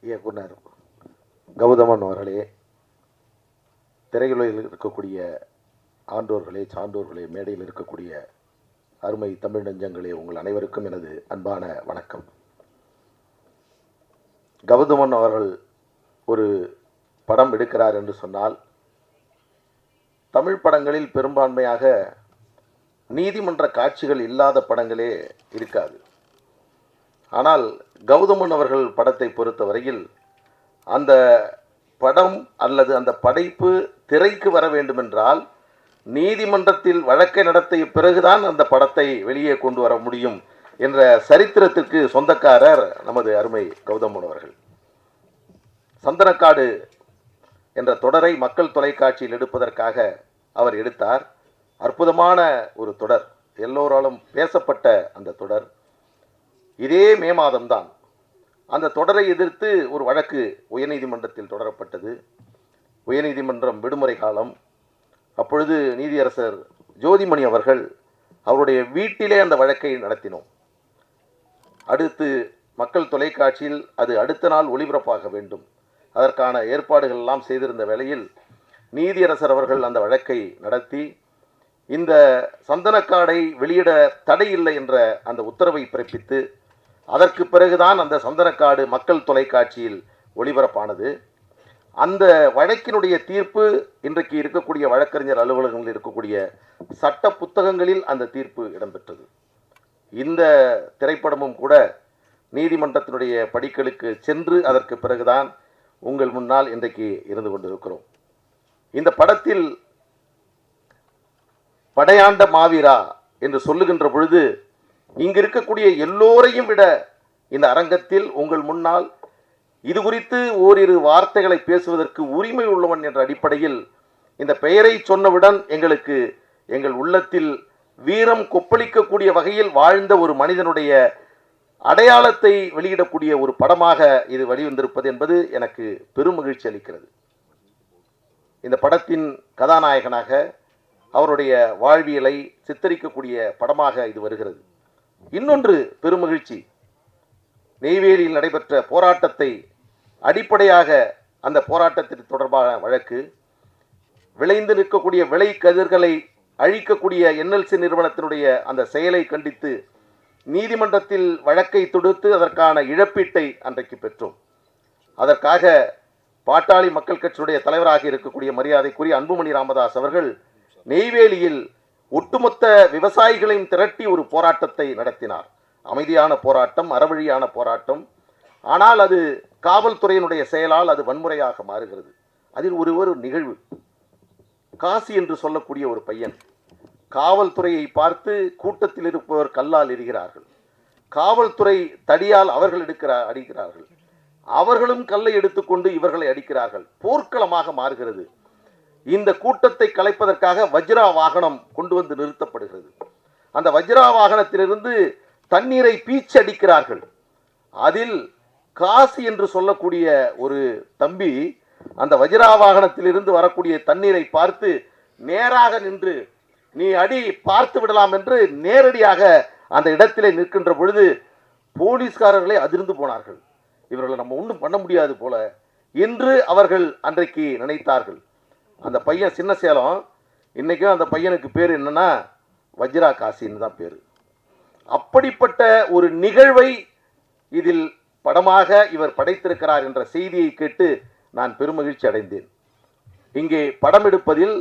இயக்குனர் கௌதமன் அவர்களே, திரையுலகில் இருக்கக்கூடிய ஆண்டோர்களே, சான்றோர்களே, மேடையில் இருக்கக்கூடிய அருமை தமிழ் நெஞ்சங்களே, உங்கள் அனைவருக்கும் எனது அன்பான வணக்கம். கௌதமன் அவர்கள் ஒரு படம் எடுக்கிறார் என்று சொன்னால், தமிழ் படங்களில் பெரும்பான்மையாக நீதிமன்ற காட்சிகள் இல்லாத படங்களே இருக்காது. ஆனால் கௌதமன் அவர்கள் படத்தை பொறுத்தவரையில் அந்த படம் அல்லது அந்த படைப்பு திரைக்கு வர வேண்டுமென்றால் நீதிமன்றத்தில் வழக்கை நடத்திய பிறகுதான் அந்த படத்தை வெளியே கொண்டு வர முடியும் என்ற சரித்திரத்திற்கு சொந்தக்காரர் நமது அருமை கௌதமன் அவர்கள். சந்தனக்காடு என்ற தொடரை மக்கள் தொலைக்காட்சியில் எடுப்பதற்காக அவர் எடுத்தார். அற்புதமான ஒரு தொடர், எல்லோராலும் பேசப்பட்ட அந்த தொடர். இதே மே மாதம்தான் அந்த தொடரை எதிர்த்து ஒரு வழக்கு உயர்நீதிமன்றத்தில் தொடரப்பட்டது. உயர்நீதிமன்றம் விடுமுறை காலம். அப்பொழுது நீதியரசர் ஜோதிமணி அவர்கள் அவருடைய வீட்டிலே அந்த வழக்கை நடத்தினோம். அடுத்து மக்கள் தொலைக்காட்சியில் அது அடுத்த நாள் ஒளிபரப்பாக வேண்டும், அதற்கான ஏற்பாடுகள் எல்லாம் செய்திருந்த வேளையில் நீதியரசர் அவர்கள் அந்த வழக்கை நடத்தி இந்த சந்தனக்காடை வெளியிட தடை இல்லை என்ற அந்த உத்தரவை பிறப்பித்து அதற்கு பிறகுதான் அந்த சந்தனக்காடு மக்கள் தொலைக்காட்சியில் ஒளிபரப்பானது. அந்த வழக்கினுடைய தீர்ப்பு இன்றைக்கு இருக்கக்கூடிய வழக்கறிஞர் அலுவலகங்களில் இருக்கக்கூடிய சட்ட புத்தகங்களில் அந்த தீர்ப்பு இடம்பெற்றது. இந்த திரைப்படமும் கூட நீதிமன்றத்தினுடைய படிகளுக்கு சென்று அதற்கு பிறகுதான் உங்கள் முன்னால் இன்றைக்கு இருந்து கொண்டிருக்கிறோம். இந்த படத்தில் படையாண்ட மாவீரா என்று சொல்லுகின்ற பொழுது இங்கு இருக்கக்கூடிய எல்லோரையும் விட இந்த அரங்கத்தில் உங்கள் முன்னால் இது குறித்து ஓரிரு வார்த்தைகளை பேசுவதற்கு உரிமை உள்ளவன் என்ற அடிப்படையில் இந்த பெயரை சொன்னவுடன் எங்கள் உள்ளத்தில் வீரம் கொப்பளிக்கக்கூடிய வகையில் வாழ்ந்த ஒரு மனிதனுடைய அடையாளத்தை வெளியிடக்கூடிய ஒரு படமாக இது வெளிவந்திருப்பது என்பது எனக்கு பெரும் மகிழ்ச்சி அளிக்கிறது. இந்த படத்தின் கதாநாயகனாக அவருடைய வாழ்வியலை சித்தரிக்கக்கூடிய படமாக இது வருகிறது. இன்னொன்று பெருமகிழ்ச்சி, நெய்வேலியில் நடைபெற்ற போராட்டத்தை அடிப்படையாக அந்த போராட்டத்திற்கு தொடர்பான வழக்கு, விளைந்து நிற்கக்கூடிய விளை கதிர்களை அழிக்கக்கூடிய என்எல்சி நிறுவனத்தினுடைய அந்த செயலை கண்டித்து நீதிமன்றத்தில் வழக்கை தொடுத்து அதற்கான இழப்பீட்டை அன்றைக்கு பெற்றோம். அதற்காக பாட்டாளி மக்கள் கட்சியுடைய தலைவராக இருக்கக்கூடிய மரியாதைக்குரிய அன்புமணி ராமதாஸ் அவர்கள் நெய்வேலியில் ஒட்டுமொத்த விவசாயிகளையும் திரட்டி ஒரு போராட்டத்தை நடத்தினார். அமைதியான போராட்டம், அறவழியான போராட்டம். ஆனால் அது காவல்துறையினுடைய செயலால் அது வன்முறையாக மாறுகிறது. அதில் ஒரு நிகழ்வு, காசி என்று சொல்லக்கூடிய ஒரு பையன் காவல்துறையை பார்த்து கூட்டத்தில் இருப்பவர் கல்லால் எறிகிறார்கள். காவல்துறை தடியால் அவர்கள் அடிக்கிறார்கள். அவர்களும் கல்லை எடுத்துக்கொண்டு இவர்களை அடிக்கிறார்கள். போர்க்களமாக மாறுகிறது. இந்த கூட்டத்தை கலைப்பதற்காக வஜ்ரா வாகனம் கொண்டு வந்து நிறுத்தப்படுகிறது. அந்த வஜ்ரா வாகனத்திலிருந்து தண்ணீரை பீச்சி அடிக்கிறார்கள். அதில் காசி என்று சொல்லக்கூடிய ஒரு தம்பி அந்த வஜ்ரா வாகனத்திலிருந்து வரக்கூடிய தண்ணீரை பார்த்து நேராக நின்று நீ அடி பார்த்து விடலாம் என்று நேரடியாக அந்த இடத்திலே நிற்கின்ற பொழுது போலீஸ்காரர்களே அதிர்ந்து போனார்கள். இவர்களை நம்ம ஒன்றும் பண்ண முடியாது போல என்று அவர்கள் அன்றைக்கு நினைத்தார்கள். அந்த பையன் சின்ன சேலம், இன்றைக்கும் அந்த பையனுக்கு பேர் என்னன்னா வஜ்ரா காசின்னு தான் பேர். அப்படிப்பட்ட ஒரு நிகழ்வை இதில் படமாக இவர் படைத்திருக்கிறார் என்ற செய்தியை கேட்டு நான் பெருமகிழ்ச்சி அடைந்தேன். இங்கே படம் எடுப்பதில்,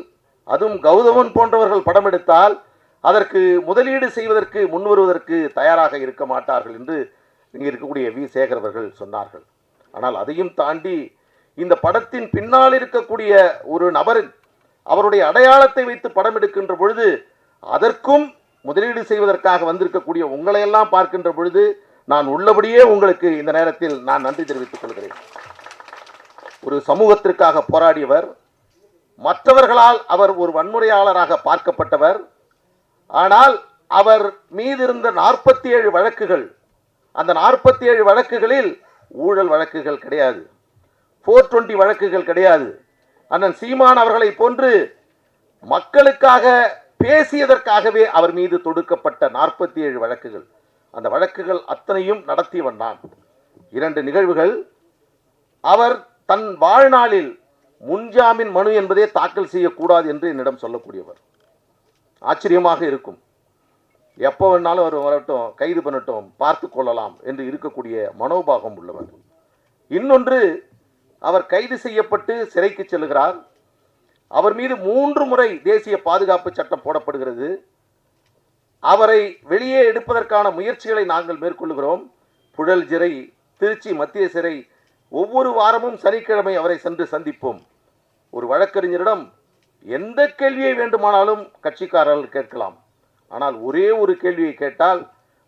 அதுவும் கௌதமன் போன்றவர்கள் படம் எடுத்தால் அதற்கு முதலீடு செய்வதற்கு முன்வருவதற்கு தயாராக இருக்க மாட்டார்கள் என்று இங்கே இருக்கக்கூடிய வி சேகர் அவர்கள் சொன்னார்கள். ஆனால் அதையும் தாண்டி இந்த படத்தின் பின்னால் இருக்கக்கூடிய ஒரு நபரின் அவருடைய அடையாளத்தை வைத்து படம் எடுக்கின்ற பொழுது அதற்கும் முதலீடு செய்வதற்காக வந்திருக்கக்கூடிய உங்களையெல்லாம் பார்க்கின்ற பொழுது நான் உள்ளபடியே உங்களுக்கு இந்த நேரத்தில் நான் நன்றி தெரிவித்துக் கொள்கிறேன். ஒரு சமூகத்திற்காக போராடியவர், மற்றவர்களால் அவர் ஒரு வன்முறையாளராக பார்க்கப்பட்டவர். ஆனால் அவர் மீது இருந்த 47 வழக்குகள், அந்த 47 வழக்குகளில் ஊழல் வழக்குகள் கிடையாது, 420 வழக்குகள் கிடையாது. அண்ணன் சீமான் அவர்களை போன்று மக்களுக்காக பேசியதற்காகவே அவர் மீது தொடுக்கப்பட்ட 47 வழக்குகள். அந்த வழக்குகள் அத்தனையும் நடத்தியவன் நான். 2 நிகழ்வுகள். அவர் தன் வாழ்நாளில் முன்ஜாமீன் மனு என்பதே தாக்கல் செய்யக்கூடாது என்று என்னிடம் சொல்லக்கூடியவர். ஆச்சரியமாக இருக்கும். எப்போ வேணாலும் அவர் வரட்டும், கைது பண்ணட்டும், பார்த்து கொள்ளலாம் என்று இருக்கக்கூடிய மனோபாகம் உள்ளவர். இன்னொன்று, அவர் கைது செய்யப்பட்டு சிறைக்கு செல்கிறார். அவர் மீது 3 முறை தேசிய பாதுகாப்பு சட்டம் போடப்படுகிறது. அவரை வெளியே எடுப்பதற்கான முயற்சிகளை நாங்கள் மேற்கொள்கிறோம். புழல் சிறை, திருச்சி மத்திய சிறை, ஒவ்வொரு வாரமும் சனிக்கிழமை அவரை சென்று சந்திப்போம். ஒரு வழக்கறிஞரிடம் எந்த கேள்வியை வேண்டுமானாலும் கட்சிக்காரர்கள் கேட்கலாம். ஆனால் ஒரே ஒரு கேள்வியை கேட்டால்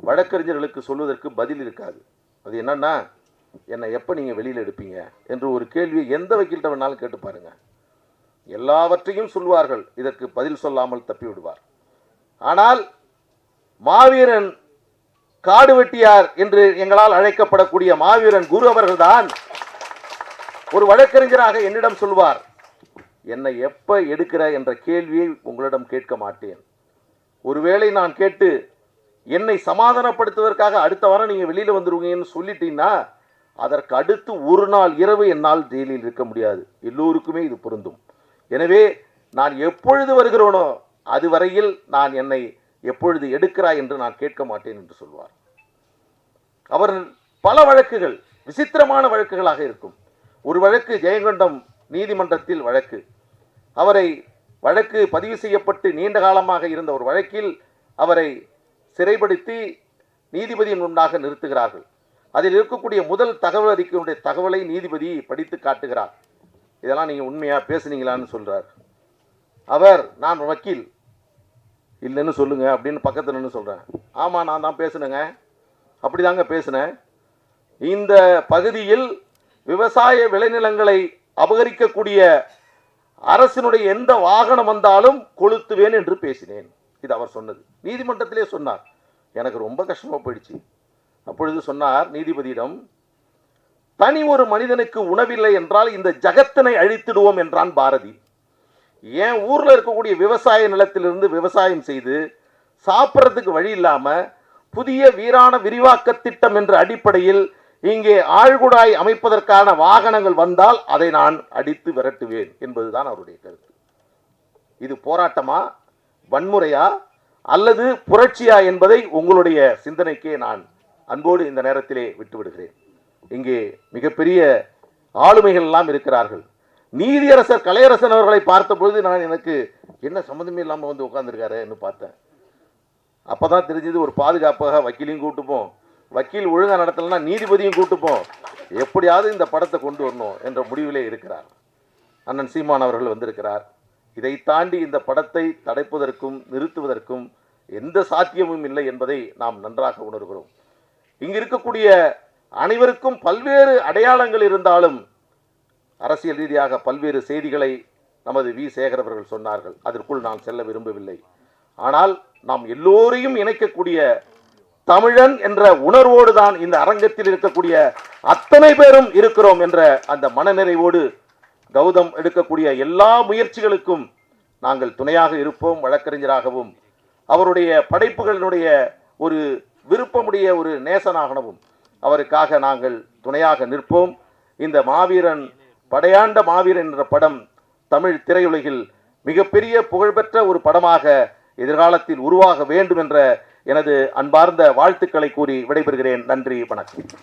வழக்கறிஞர்களுக்கு சொல்வதற்கு பதில் இருக்காது. அது என்னன்னா, என்னை எப்போ நீங்கள் வெளியில் எடுப்பீங்க என்று ஒரு கேள்வியை எந்த வக்கீல்கிட்ட வேணாலும் கேட்டு பாருங்க. எல்லாவற்றையும் சொல்வார்கள், இதற்கு பதில் சொல்லாமல் தப்பி விடுவார். ஆனால் மாவீரன் காடு வெட்டியார் என்று எங்களால் அழைக்கப்படக்கூடிய மாவீரன் குரு அவர்கள்தான் ஒரு வழக்கறிஞராக என்னிடம் சொல்வார், என்னை எப்ப எடுக்கிற என்ற கேள்வியை உங்களிடம் கேட்க மாட்டேன். ஒருவேளை நான் கேட்டு என்னை சமாதானப்படுத்துவதற்காக அடுத்த வாரம் நீங்க வெளியில வந்துருவீங்கன்னு சொல்லிட்டீங்கன்னா, அதற்கு அடுத்து ஒரு நாள் இரவு என்னால் ஜெயிலில் இருக்க முடியாது. எல்லோருக்குமே இது பொருந்தும். எனவே நான் எப்பொழுது வருகிறோனோ அதுவரையில் நான் என்னை எப்பொழுது எடுக்கிறாய் என்று நான் கேட்க மாட்டேன் என்று சொல்வார். அவர் பல வழக்குகள் விசித்திரமான வழக்குகளாக இருக்கும். ஒரு வழக்கு ஜெயங்கொண்டம் நீதிமன்றத்தில் வழக்கு. அவரை வழக்கு பதிவு செய்யப்பட்டு நீண்ட காலமாக இருந்த ஒரு வழக்கில் அவரை சிறைப்படுத்தி நீதிபதியின் முன்னாக நிறுத்துகிறார்கள். அதில் இருக்கக்கூடிய முதல் தகவல் அறிக்கையுடைய தகவலை நீதிபதி படித்து காட்டுகிறார். இதெல்லாம் நீங்கள் உண்மையாக பேசுனீங்களான்னு சொல்கிறார். அவர், நான் வக்கீல், இல்லைன்னு சொல்லுங்க அப்படின்னு பக்கத்தில் நின்று சொல்கிறேன். ஆமாம், நான் தான் பேசுனேங்க, அப்படி தாங்க பேசுனேன். இந்த பகுதியில் விவசாய விளைநிலங்களை அபகரிக்கக்கூடிய அரசினுடைய எந்த வாகனம் வந்தாலும் கொளுத்துவேன் என்று பேசினேன். இது அவர் சொன்னது. நீதிமன்றத்திலே சொன்னார். எனக்கு ரொம்ப கஷ்டமாக போயிடுச்சு. அப்பொழுது சொன்னார் நீதிபதியிடம், தனி ஒரு மனிதனுக்கு உணவில்லை என்றால் இந்த ஜகத்தினை அழித்திடுவோம் என்றான் பாரதி. ஏன் ஊரில் இருக்கக்கூடிய விவசாய நிலத்திலிருந்து விவசாயம் செய்து சாப்பிட்றதுக்கு வழி இல்லாமல் புதிய வீராண விரிவாக்க திட்டம் என்ற அடிப்படையில் இங்கே ஆழ்குழாய் அமைப்பதற்கான வாகனங்கள் வந்தால் அதை நான் அடித்து விரட்டுவேன் என்பதுதான் அவருடைய கருத்து. இது போராட்டமா, வன்முறையா அல்லது புரட்சியா என்பதை உங்களுடைய சிந்தனைக்கே நான் அன்போடு இந்த நேரத்திலே விட்டுவிடுகிறேன். இங்கே மிகப்பெரிய ஆளுமைகள் எல்லாம் இருக்கிறார்கள். நீதியரசர் கலையரசன் அவர்களை பார்த்த பொழுது நான் எனக்கு என்ன சம்மந்தமே இல்லாமல் வந்து உட்கார்ந்துருக்காருன்னு பார்த்தேன். அப்போதான் தெரிஞ்சது, ஒரு பாதுகாப்பாக வக்கீலையும் கூட்டுப்போம், வக்கீல் ஒழுங்காக நடத்தலைன்னா நீதிபதியும் கூட்டுப்போம், எப்படியாவது இந்த படத்தை கொண்டு வரணும் என்ற முடிவிலே இருக்கிறார். அண்ணன் சீமான் அவர்கள் வந்திருக்கிறார். இதை தாண்டி இந்த படத்தை தடைப்பதற்கும் நிறுத்துவதற்கும் எந்த சாத்தியமும் இல்லை என்பதை நாம் நன்றாக உணர்கிறோம். இங்கு இருக்கக்கூடிய அனைவருக்கும் பல்வேறு அடையாளங்கள் இருந்தாலும் அரசியல் ரீதியாக பல்வேறு செய்திகளை நமது வி. சேகர் அவர்கள் சொன்னார்கள். அதற்குள் நான் செல்ல விரும்பவில்லை. ஆனால் நாம் எல்லோரையும் இணைக்கக்கூடிய தமிழன் என்ற உணர்வோடு தான் இந்த அரங்கத்தில் இருக்கக்கூடிய அத்தனை பேரும் இருக்கிறோம் என்ற அந்த மனநிறைவோடு கௌதம் எடுக்கக்கூடிய எல்லா முயற்சிகளுக்கும் நாங்கள் துணையாக இருப்போம். வழக்கறிஞராகவும் அவருடைய படைப்புகளினுடைய ஒரு விருப்பமுடைய ஒரு நேசனாகவும் அவருக்காக நாங்கள் துணையாக நிற்போம். இந்த மாவீரன், படையாண்ட மாவீரன் என்ற படம் தமிழ் திரையுலகில் மிகப்பெரிய புகழ்பெற்ற ஒரு படமாக எதிர்காலத்தில் உருவாக வேண்டும் என்ற எனது அன்பார்ந்த வாழ்த்துக்களை கூறி விடைபெறுகிறேன். நன்றி, வணக்கம்.